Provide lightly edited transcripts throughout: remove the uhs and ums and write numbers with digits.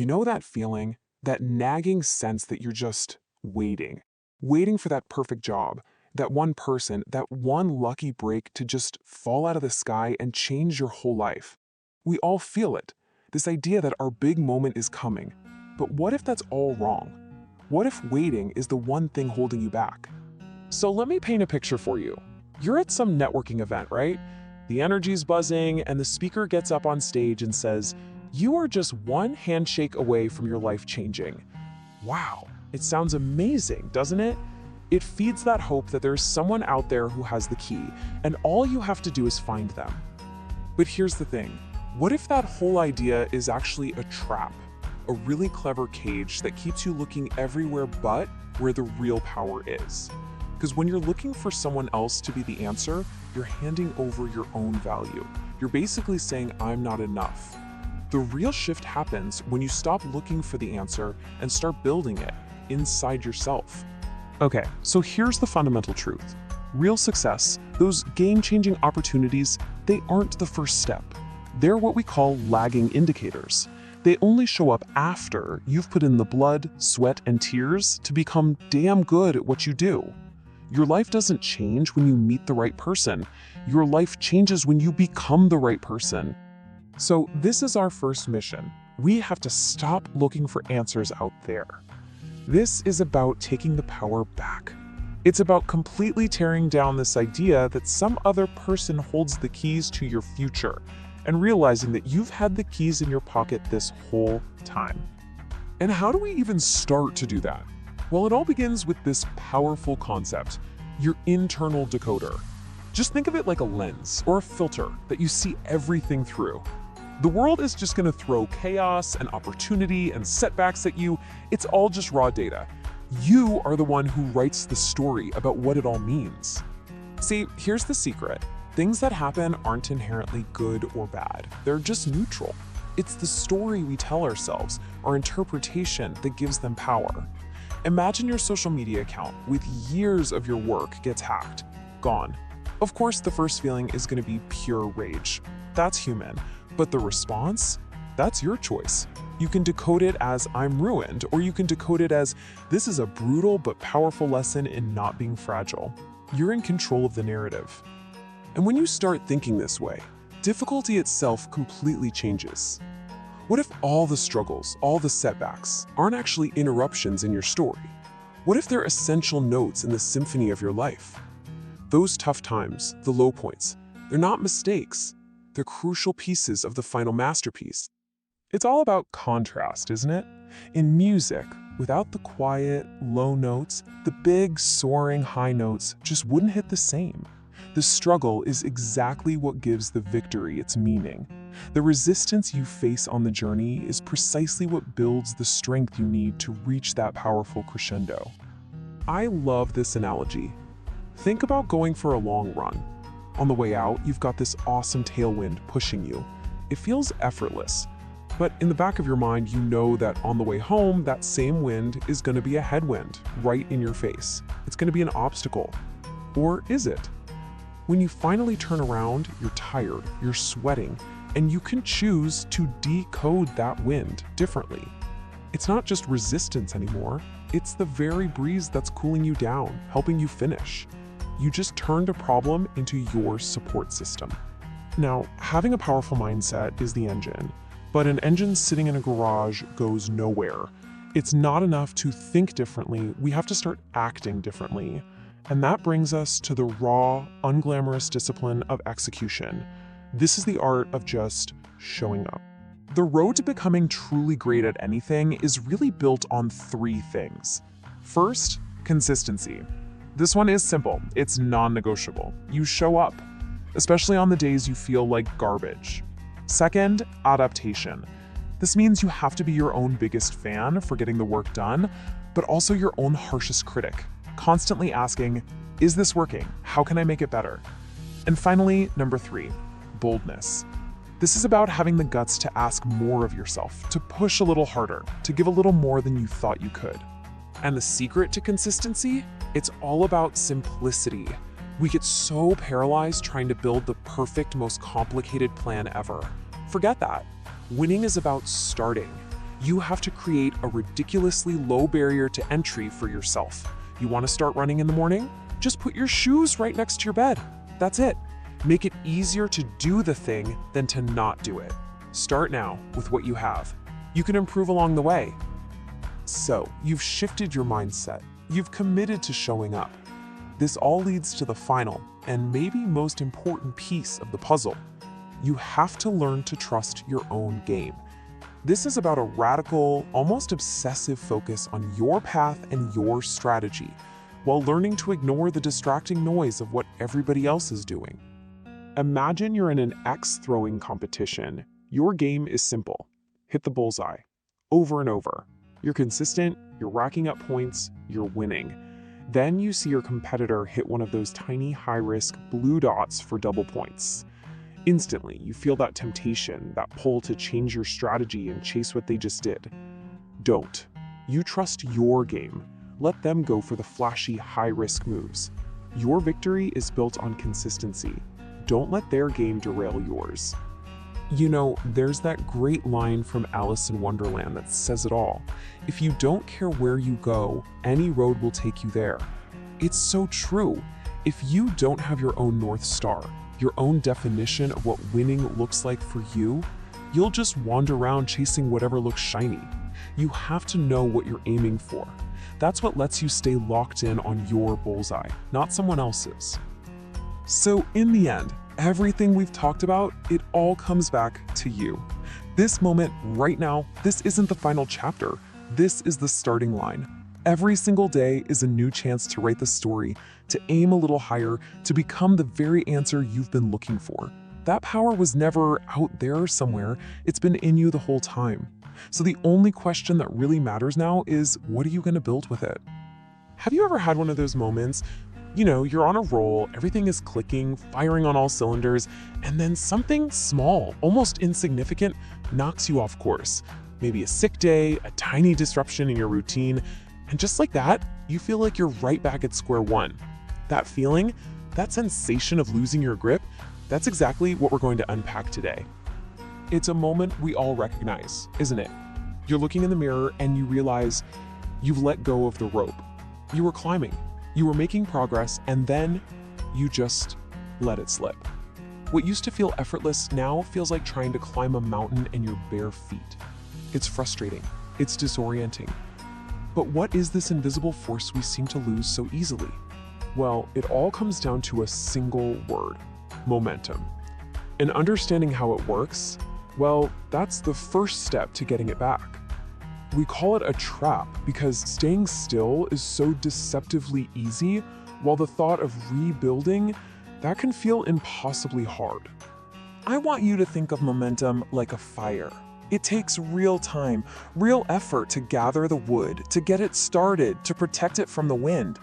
You know that feeling, that nagging sense that you're just waiting for that perfect job, that one person, that one lucky break to just fall out of the sky and change your whole life. We all feel it, this idea that our big moment is coming. But what if that's all wrong? What if waiting is the one thing holding you back? So let me paint a picture for you. You're at some networking event, right? The energy's buzzing, and the speaker gets up on stage and says, "You are just one handshake away from your life changing." Wow, it sounds amazing, doesn't it? It feeds that hope that there's someone out there who has the key, and all you have to do is find them. But here's the thing. What if that whole idea is actually a trap? A really clever cage that keeps you looking everywhere but where the real power is. Because when you're looking for someone else to be the answer, you're handing over your own value. You're basically saying, "I'm not enough." The real shift happens when you stop looking for the answer and start building it inside yourself. Okay, so here's the fundamental truth. Real success, those game-changing opportunities, they aren't the first step. They're what we call lagging indicators. They only show up after you've put in the blood, sweat, and tears to become damn good at what you do. Your life doesn't change when you meet the right person. Your life changes when you become the right person. So this is our first mission. We have to stop looking for answers out there. This is about taking the power back. It's about completely tearing down this idea that some other person holds the keys to your future and realizing that you've had the keys in your pocket this whole time. And how do we even start to do that? Well, it all begins with this powerful concept, your internal decoder. Just think of it like a lens or a filter that you see everything through. The world is just going to throw chaos and opportunity and setbacks at you. It's all just raw data. You are the one who writes the story about what it all means. See, here's the secret. Things that happen aren't inherently good or bad. They're just neutral. It's the story we tell ourselves, our interpretation, that gives them power. Imagine your social media account with years of your work gets hacked, gone. Of course, the first feeling is going to be pure rage. That's human. But the response? That's your choice. You can decode it as "I'm ruined," or you can decode it as "This is a brutal but powerful lesson in not being fragile." You're in control of the narrative. And when you start thinking this way, difficulty itself completely changes. What if all the struggles, all the setbacks, aren't actually interruptions in your story? What if they're essential notes in the symphony of your life? Those tough times, the low points, they're not mistakes. They're crucial pieces of the final masterpiece. It's all about contrast, isn't it? In music, without the quiet, low notes, the big, soaring high notes just wouldn't hit the same. The struggle is exactly what gives the victory its meaning. The resistance you face on the journey is precisely what builds the strength you need to reach that powerful crescendo. I love this analogy. Think about going for a long run. On the way out, you've got this awesome tailwind pushing you. It feels effortless, but in the back of your mind, you know that on the way home, that same wind is going to be a headwind right in your face. It's going to be an obstacle. Or is it? When you finally turn around, you're tired, you're sweating, and you can choose to decode that wind differently. It's not just resistance anymore. It's the very breeze that's cooling you down, helping you finish. You just turned a problem into your support system. Now, having a powerful mindset is the engine, but an engine sitting in a garage goes nowhere. It's not enough to think differently, we have to start acting differently. And that brings us to the raw, unglamorous discipline of execution. This is the art of just showing up. The road to becoming truly great at anything is really built on three things. First, consistency. This one is simple. It's non-negotiable. You show up, especially on the days you feel like garbage. Second, adaptation. This means you have to be your own biggest fan for getting the work done, but also your own harshest critic, constantly asking, is this working? How can I make it better? And finally, number three, boldness. This is about having the guts to ask more of yourself, to push a little harder, to give a little more than you thought you could. And the secret to consistency? It's all about simplicity. We get so paralyzed trying to build the perfect, most complicated plan ever. Forget that. Winning is about starting. You have to create a ridiculously low barrier to entry for yourself. You want to start running in the morning? Just put your shoes right next to your bed. That's it. Make it easier to do the thing than to not do it. Start now with what you have. You can improve along the way. So, you've shifted your mindset. You've committed to showing up. This all leads to the final and maybe most important piece of the puzzle. You have to learn to trust your own game. This is about a radical, almost obsessive focus on your path and your strategy, while learning to ignore the distracting noise of what everybody else is doing. Imagine you're in an X throwing competition. Your game is simple. Hit the bullseye. Over and over. You're consistent, you're racking up points, you're winning. Then you see your competitor hit one of those tiny high-risk blue dots for double points. Instantly, you feel that temptation, that pull to change your strategy and chase what they just did. Don't. You trust your game. Let them go for the flashy, high-risk moves. Your victory is built on consistency. Don't let their game derail yours. You know, there's that great line from Alice in Wonderland that says it all. If you don't care where you go, any road will take you there. It's so true. If you don't have your own North Star, your own definition of what winning looks like for you, you'll just wander around chasing whatever looks shiny. You have to know what you're aiming for. That's what lets you stay locked in on your bullseye, not someone else's. So in the end, everything we've talked about, it all comes back to you. This moment right now, this isn't the final chapter. This is the starting line. Every single day is a new chance to write the story, to aim a little higher, to become the very answer you've been looking for. That power was never out there somewhere, it's been in you the whole time. So the only question that really matters now is, what are you going to build with it? Have you ever had one of those moments? You know, you're on a roll, everything is clicking, firing on all cylinders, and then something small, almost insignificant, knocks you off course. Maybe a sick day, a tiny disruption in your routine, and just like that, you feel like you're right back at square one. That feeling, that sensation of losing your grip, that's exactly what we're going to unpack today. It's a moment we all recognize, isn't it? You're looking in the mirror and you realize you've let go of the rope. You were climbing, you were making progress, and then you just let it slip. What used to feel effortless now feels like trying to climb a mountain in your bare feet. It's frustrating, it's disorienting. But what is this invisible force we seem to lose so easily? Well, it all comes down to a single word: momentum. And understanding how it works, well, that's the first step to getting it back. We call it a trap because staying still is so deceptively easy, while the thought of rebuilding, that can feel impossibly hard. I want you to think of momentum like a fire. It takes real time, real effort to gather the wood, to get it started, to protect it from the wind.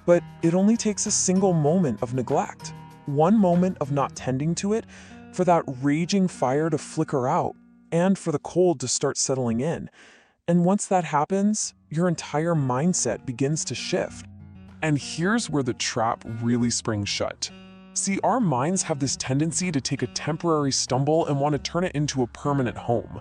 But it only takes a single moment of neglect, one moment of not tending to it, for that raging fire to flicker out, and for the cold to start settling in. And once that happens, your entire mindset begins to shift. And here's where the trap really springs shut. See, our minds have this tendency to take a temporary stumble and want to turn it into a permanent home.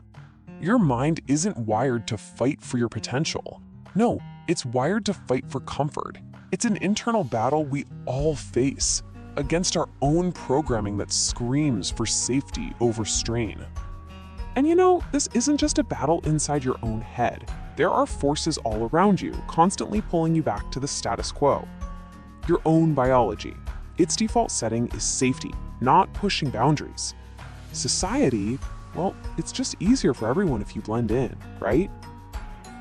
Your mind isn't wired to fight for your potential. No, it's wired to fight for comfort. It's an internal battle we all face against our own programming that screams for safety over strain. And you know, this isn't just a battle inside your own head. There are forces all around you, constantly pulling you back to the status quo. Your own biology. Its default setting is safety, not pushing boundaries. Society, well, it's just easier for everyone if you blend in, right?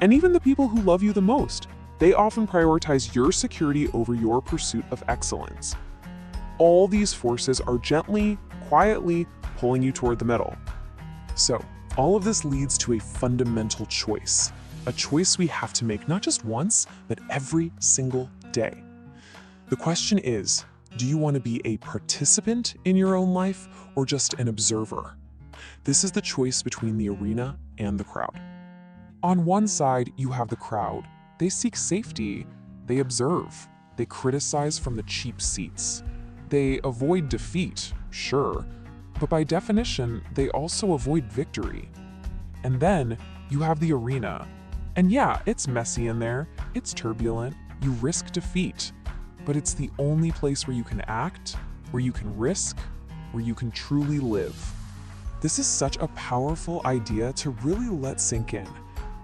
And even the people who love you the most, they often prioritize your security over your pursuit of excellence. All these forces are gently, quietly pulling you toward the middle. So, all of this leads to a fundamental choice. A choice we have to make not just once, but every single day. The question is, do you want to be a participant in your own life or just an observer? This is the choice between the arena and the crowd. On one side, you have the crowd. They seek safety, they observe, they criticize from the cheap seats. They avoid defeat, sure, but by definition, they also avoid victory. And then You have the arena. And yeah, it's messy in there, it's turbulent, you risk defeat, but it's the only place where you can act, where you can risk, where you can truly live. This is such a powerful idea to really let sink in.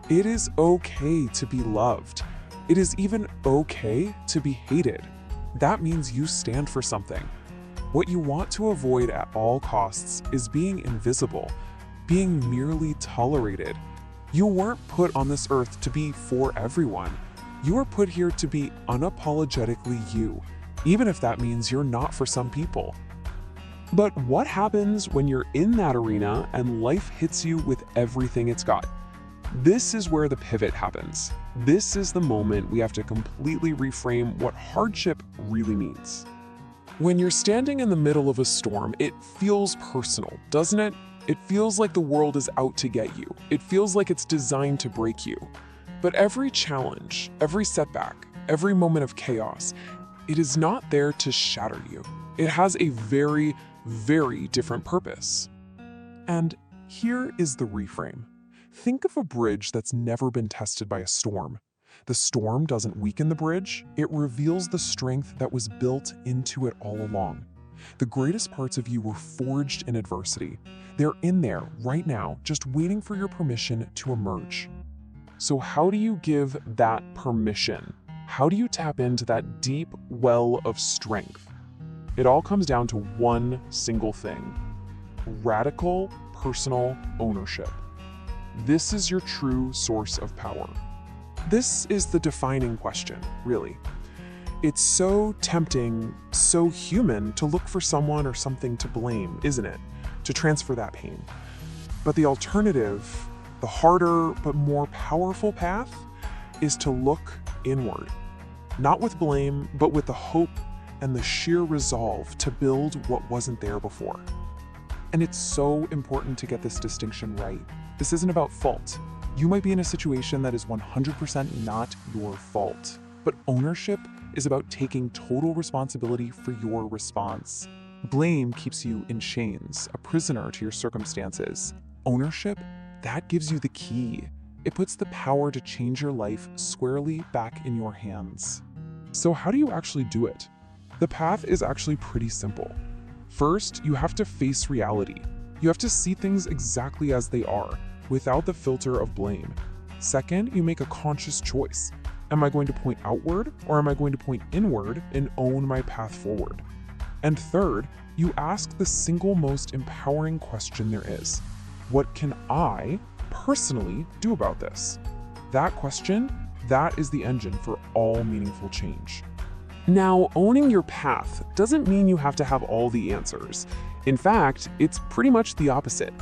It is okay to be loved. It is even okay to be hated. That means you stand for something. What you want to avoid at all costs is being invisible, being merely tolerated. You weren't put on this earth to be for everyone. You are put here to be unapologetically you, even if that means you're not for some people. But what happens when you're in that arena and life hits you with everything it's got? This is where the pivot happens. This is the moment we have to completely reframe what hardship really means. When you're standing in the middle of a storm, it feels personal, doesn't it? It feels like the world is out to get you. It feels like it's designed to break you. But every challenge, every setback, every moment of chaos, it is not there to shatter you. It has a very, very different purpose. And here is the reframe. Think of a bridge that's never been tested by a storm. The storm doesn't weaken the bridge, it reveals the strength that was built into it all along. The greatest parts of you were forged in adversity. They're in there right now, just waiting for your permission to emerge. So how do you give that permission? How do you tap into that deep well of strength? It all comes down to one single thing: radical personal ownership. This is your true source of power. This is the defining question, really. It's so tempting, so human to look for someone or something to blame, isn't it? To transfer that pain. But the alternative, the harder but more powerful path, is to look inward. Not with blame, but with the hope and the sheer resolve to build what wasn't there before. And it's so important to get this distinction right. This isn't about fault. You might be in a situation that is 100% not your fault, but ownership is about taking total responsibility for your response. Blame keeps you in chains, a prisoner to your circumstances. Ownership, that gives you the key. It puts the power to change your life squarely back in your hands. So how do you actually do it? The path is actually pretty simple. First, you have to face reality. You have to see things exactly as they are, without the filter of blame. Second, you make a conscious choice. Am I going to point outward, or am I going to point inward and own my path forward? And third, you ask the single most empowering question there is: what can I personally do about this? That question, that is the engine for all meaningful change. Now, owning your path doesn't mean you have to have all the answers. In fact, it's pretty much the opposite.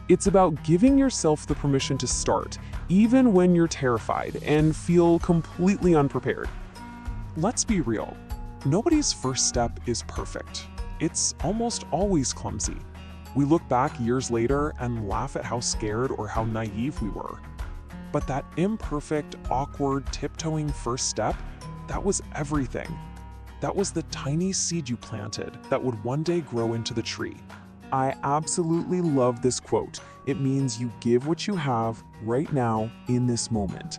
It's about giving yourself the permission to start, even when you're terrified and feel completely unprepared. Let's be real. Nobody's first step is perfect. It's almost always clumsy. We look back years later and laugh at how scared or how naive we were. But that imperfect, awkward, tiptoeing first step, that was everything. That was the tiny seed you planted that would one day grow into the tree. I absolutely love this quote. It means you give what you have right now in this moment.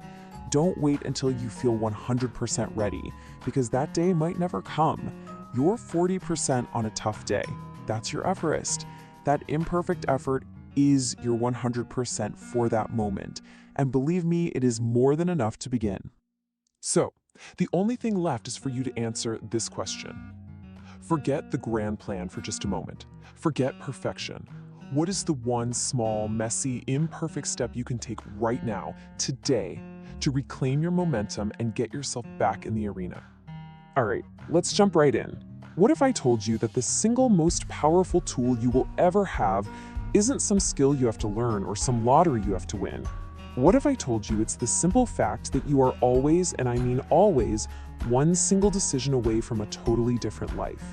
Don't wait until you feel 100% ready, because that day might never come. You're 40% on a tough day. That's your Everest. That imperfect effort is your 100% for that moment. And believe me, it is more than enough to begin. So, the only thing left is for you to answer this question. Forget the grand plan for just a moment. Forget perfection. What is the one small, messy, imperfect step you can take right now, today, to reclaim your momentum and get yourself back in the arena? All right, let's jump right in. What if I told you that the single most powerful tool you will ever have isn't some skill you have to learn or some lottery you have to win? What if I told you it's the simple fact that you are always, and I mean always, one single decision away from a totally different life?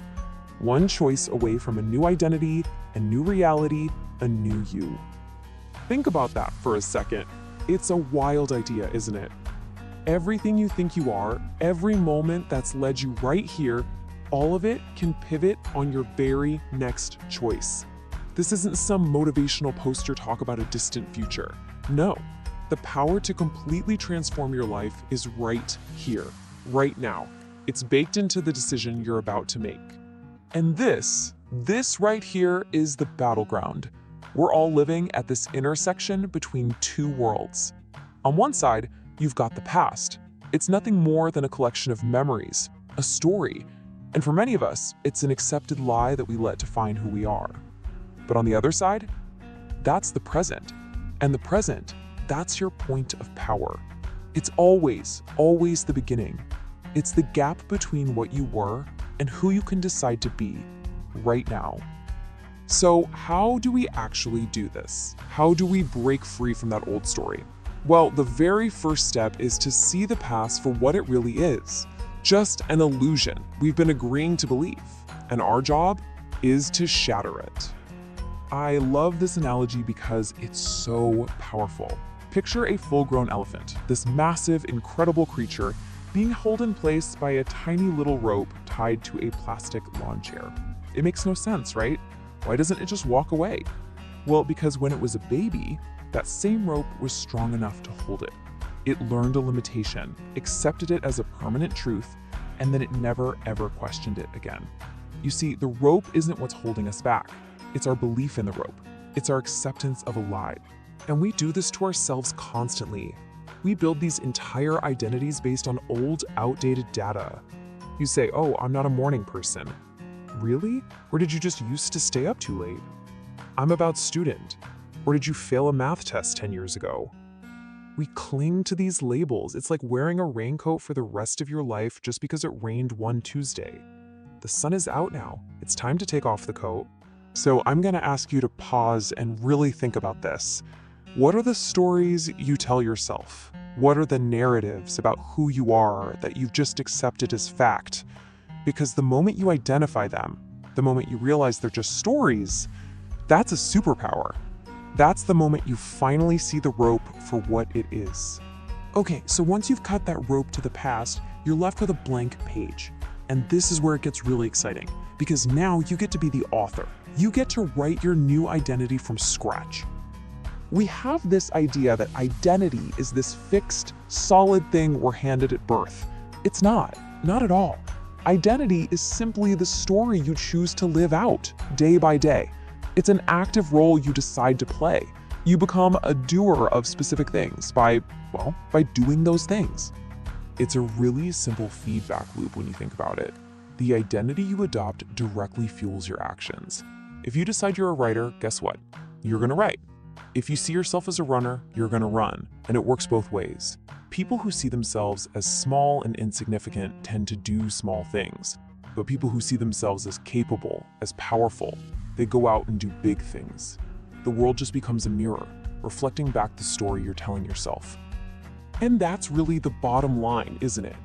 One choice away from a new identity, a new reality, a new you. Think about that for a second. It's a wild idea, isn't it? Everything you think you are, every moment that's led you right here, all of it can pivot on your very next choice. This isn't some motivational poster talk about a distant future. No, The power to completely transform your life is right here, right now. It's baked into the decision you're about to make. And this right here is the battleground. We're all living at this intersection between two worlds. On one side, you've got the past. It's nothing more than a collection of memories, a story. And for many of us, it's an accepted lie that we let define who we are. But on the other side, that's the present. And the present, that's your point of power. It's always the beginning. It's the gap between what you were and who you can decide to be right now. So how do we actually do this? How do we break free from that old story? Well, the very first step is to see the past for what it really is. Just an illusion we've been agreeing to believe. And our job is to shatter it. I love this analogy because it's so powerful. Picture a full-grown elephant, this massive, incredible creature being held in place by a tiny little rope tied to a plastic lawn chair. It makes no sense, right? Why doesn't it just walk away? Well, because when it was a baby, that same rope was strong enough to hold it. It learned a limitation, accepted it as a permanent truth, and then it never ever questioned it again. You see, the rope isn't what's holding us back. It's our belief in the rope. It's our acceptance of a lie. And we do this to ourselves constantly. We build these entire identities based on old, outdated data. You say, oh, I'm not a morning person. Really? Or did you just used to stay up too late? I'm about student. Or did you fail a math test 10 years ago? We cling to these labels. It's like wearing a raincoat for the rest of your life just because it rained one Tuesday. The sun is out now. It's time to take off the coat. So I'm going to ask you to pause and really think about this. What are the stories you tell yourself? What are the narratives about who you are that you've just accepted as fact? Because the moment you identify them, the moment you realize they're just stories, that's a superpower. That's the moment you finally see the rope for what it is. Okay, so once you've cut that rope to the past, you're left with a blank page. And this is where it gets really exciting, because now you get to be the author. You get to write your new identity from scratch. We have this idea that identity is this fixed, solid thing we're handed at birth. It's not at all. Identity is simply the story you choose to live out day by day. It's an active role you decide to play. You become a doer of specific things by doing those things. It's a really simple feedback loop when you think about it. The identity you adopt directly fuels your actions. If you decide you're a writer, guess what? You're gonna write. If you see yourself as a runner, you're gonna run, and it works both ways. People who see themselves as small and insignificant tend to do small things, but people who see themselves as capable, as powerful, they go out and do big things. The world just becomes a mirror, reflecting back the story you're telling yourself. And that's really the bottom line, isn't it?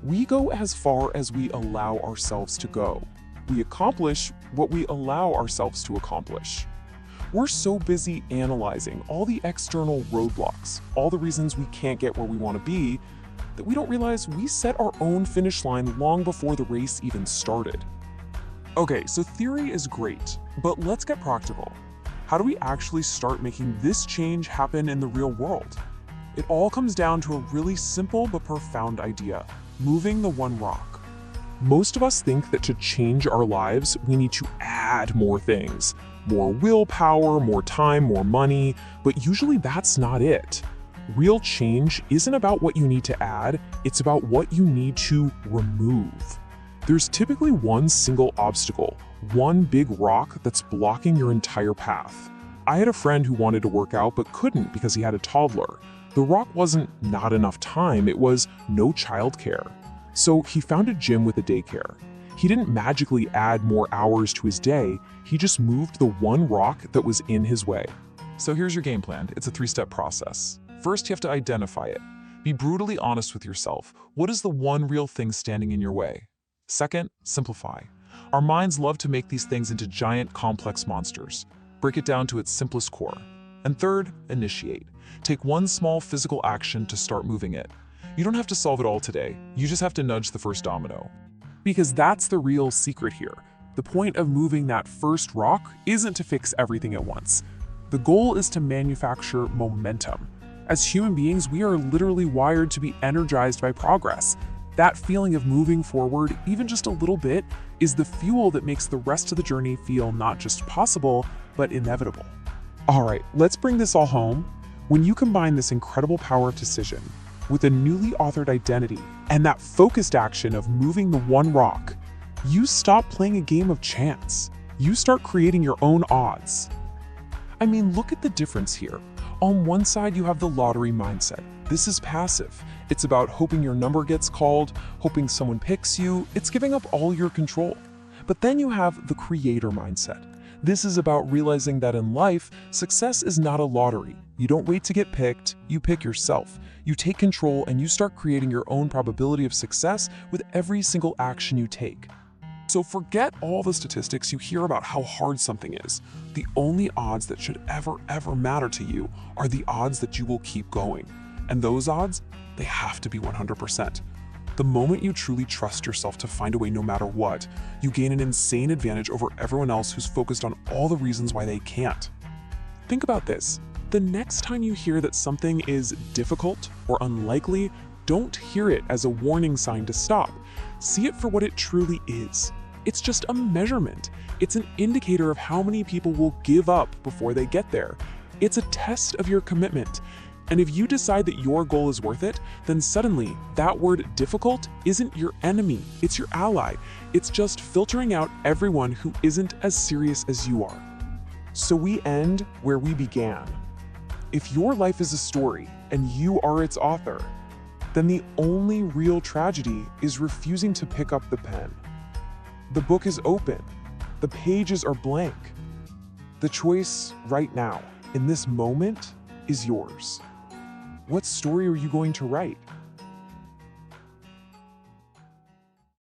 We go as far as we allow ourselves to go. We accomplish what we allow ourselves to accomplish. We're so busy analyzing all the external roadblocks, all the reasons we can't get where we want to be, that we don't realize we set our own finish line long before the race even started. Okay, so theory is great, but let's get practical. How do we actually start making this change happen in the real world? It all comes down to a really simple but profound idea: moving the one rock. Most of us think that to change our lives, we need to add more things. More willpower, more time, more money, but usually that's not it. Real change isn't about what you need to add, it's about what you need to remove. There's typically one single obstacle, one big rock that's blocking your entire path. I had a friend who wanted to work out but couldn't because he had a toddler. The rock wasn't not enough time, it was no childcare. So he found a gym with a daycare. He didn't magically add more hours to his day, he just moved the one rock that was in his way. So here's your game plan. It's a 3-step process. First, you have to identify it. Be brutally honest with yourself. What is the one real thing standing in your way? Second, simplify. Our minds love to make these things into giant, complex monsters. Break it down to its simplest core. And third, initiate. Take one small physical action to start moving it. You don't have to solve it all today. You just have to nudge the first domino. Because that's the real secret here. The point of moving that first rock isn't to fix everything at once. The goal is to manufacture momentum. As human beings, we are literally wired to be energized by progress. That feeling of moving forward, even just a little bit, is the fuel that makes the rest of the journey feel not just possible, but inevitable. All right, let's bring this all home. When you combine this incredible power of decision with a newly authored identity and that focused action of moving the one rock, you stop playing a game of chance. You start creating your own odds. I mean, look at the difference here. On one side, you have the lottery mindset. This is passive. It's about hoping your number gets called, hoping someone picks you. It's giving up all your control. But then you have the creator mindset. This is about realizing that in life, success is not a lottery. You don't wait to get picked, you pick yourself. You take control and you start creating your own probability of success with every single action you take. So forget all the statistics you hear about how hard something is. The only odds that should ever matter to you are the odds that you will keep going. And those odds, they have to be 100%. The moment you truly trust yourself to find a way no matter what, you gain an insane advantage over everyone else who's focused on all the reasons why they can't. Think about this. The next time you hear that something is difficult or unlikely, don't hear it as a warning sign to stop. See it for what it truly is. It's just a measurement. It's an indicator of how many people will give up before they get there. It's a test of your commitment. And if you decide that your goal is worth it, then suddenly that word difficult isn't your enemy, it's your ally. It's just filtering out everyone who isn't as serious as you are. So we end where we began. If your life is a story and you are its author, then the only real tragedy is refusing to pick up the pen. The book is open. The pages are blank. The choice right now, in this moment, is yours. What story are you going to write?